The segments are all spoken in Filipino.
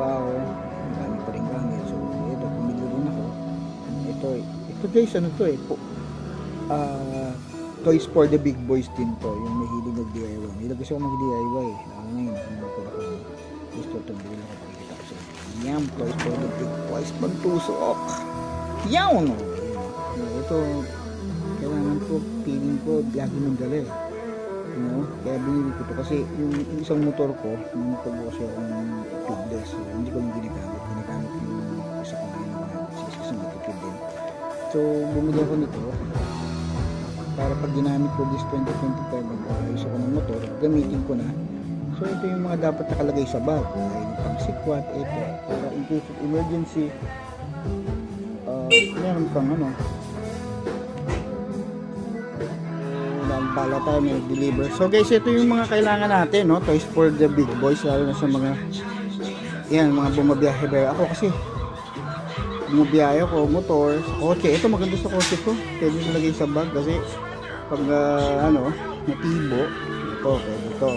trabaho, dami pa rin gamit. So ito, pumili rin ako. Ito guys, ano to Toys for the Big Boys din to, yung mahilig mag-DIY. Mahilig kasi ako mag-DIY. Ngayon, gusto ito, bili ako pakikita ko sa inyo. Yan, Toys for the Big Boys, pantusok. Yan! Ito, kailangan ko, feeling ko, lagi nang dala eh. Kaya binili ko to kasi yung isang motor ko, yung motor ko kasi akong tubeless. So, hindi ko lang ginagamit yung isa ko ngayon na kasi matipid din. So, bumili ako nito para pag ginamit ko this 2025 mag-ayos ako ng motor, gamitin ko na. So, ito yung mga dapat nakalagay sa bag. Yung pang sikwat, ito. Para in case of emergency, meron pang bala tayo may deliver. So guys, ito yung mga kailangan natin, no? Toys for the Big Boys, lalo na sa mga mga bumabiyahe ba. Ako kasi bumabiyahe ako, motor, sa kotse. Ito maganda sa kotse ko. Pwede nilagay sa bag kasi pag natibo, ito.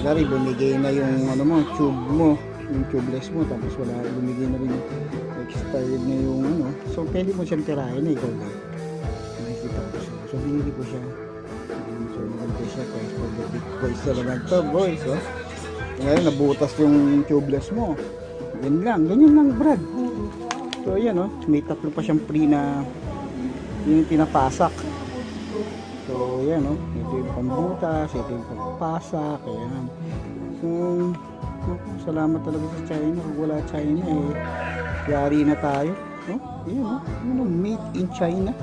Lari, bumigay na yung tube mo, yung tubeless mo, tapos wala, bumigay na rin expired na yung So pwede mo siyang tirahin na ikaw lang. Nakikita ko siya. So binili ko siya. So maganda siya, Toys for the Big Boys talaga to, boys. Ngayon nabutas yung tubeless mo. Ganyan lang Brad. So ayan, may tatlo pa siyang free na yung pinapasak. So ayan, ito yung pambutas, ito yung pagpasak. Ayan. So salamat talaga sa China. Kung wala China yari na tayo. Ayan, made in China.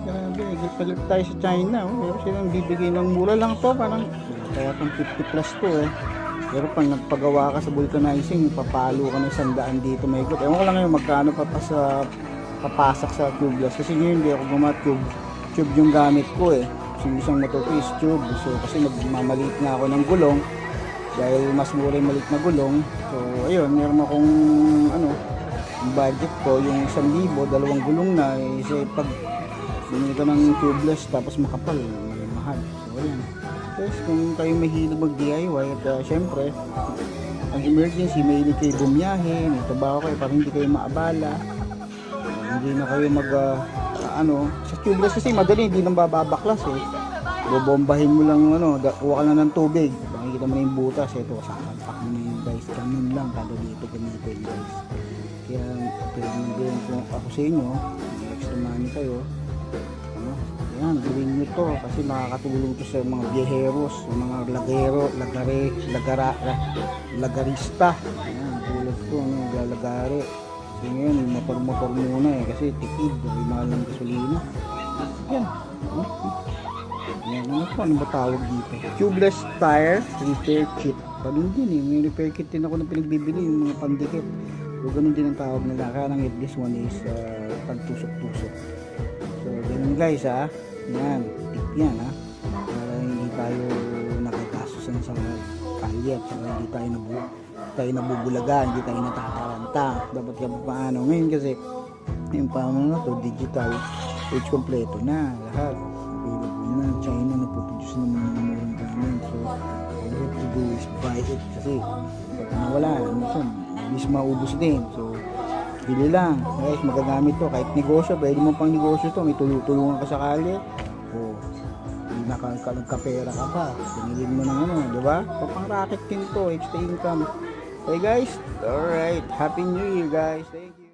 Grabe, galit tayo sa China. Pero silang bibigay ng mura lang to, parang kaya itong 50 plus to Pero pag nagpagawa ka sa vulcanizing, papalo ka ng 100 dito may ikot. Ewan ko lang ngayon magkano papasak sa tubeless. Kasi ngayon hindi ako tube yung gamit ko So isang motor ko is tube. So kasi magmamaliit na ako ng gulong. Dahil mas mura yung maliit na gulong. So ayun, meron akong budget ko yung 1,000, dalawang gulong na. Kasi pag bumili ka ng tubeless tapos makapal, mahal. So ayan. Tapos kung kayo mahilig mag-DIY at syempre ang emergency, mahilig kayo bumiyahe, may trabaho kayo para hindi kayo maabala, hindi na kayo sa tubeless kasi madali, hindi nang bababaklas bobombahin mo lang kuha ka na ng tubig, makikita mo na yung butas. Ito, sakalpak mo na yung guys, ganun lang, kada dito ganito yung guys. Kaya pwede din kung ako sa inyo, extra money kayo, yan, gawin nyo to kasi makakatulong to sa mga biyeheros, mga lagarista. Yan, tulad ko, lalagari. So ngayon, motor muna kasi tipid, mahal ng gasolina. Yan. Yan, ano ba tawag dito? Tubeless tire repair kit. Ganun din may repair kit din ako na pinagbibili, yung mga pandikit. So ganun din ang tawag nila. Kaya lang this one is pagtusok-tusok. So ganun guys yan, tip yan para hindi tayo nakakasusan sa kalye at hindi tayo nabubulaga, hindi tayo natataranta. Dapat ka paano ngayon kasi yung paano to digital age kompleto na lahat available na. China nagpo-produce ng mga murang gamit. So all you have to do is buy it kasi pag nawala minsan bis maubos din. So bili lang guys, magagamit to kahit negosyo, pwede mo pang negosyo to, may tulungan ka sa kalye nagkapera ka pa, pinilin mo ng diba? Pang racket din to, extra income. Okay guys, alright, happy new year guys, thank you.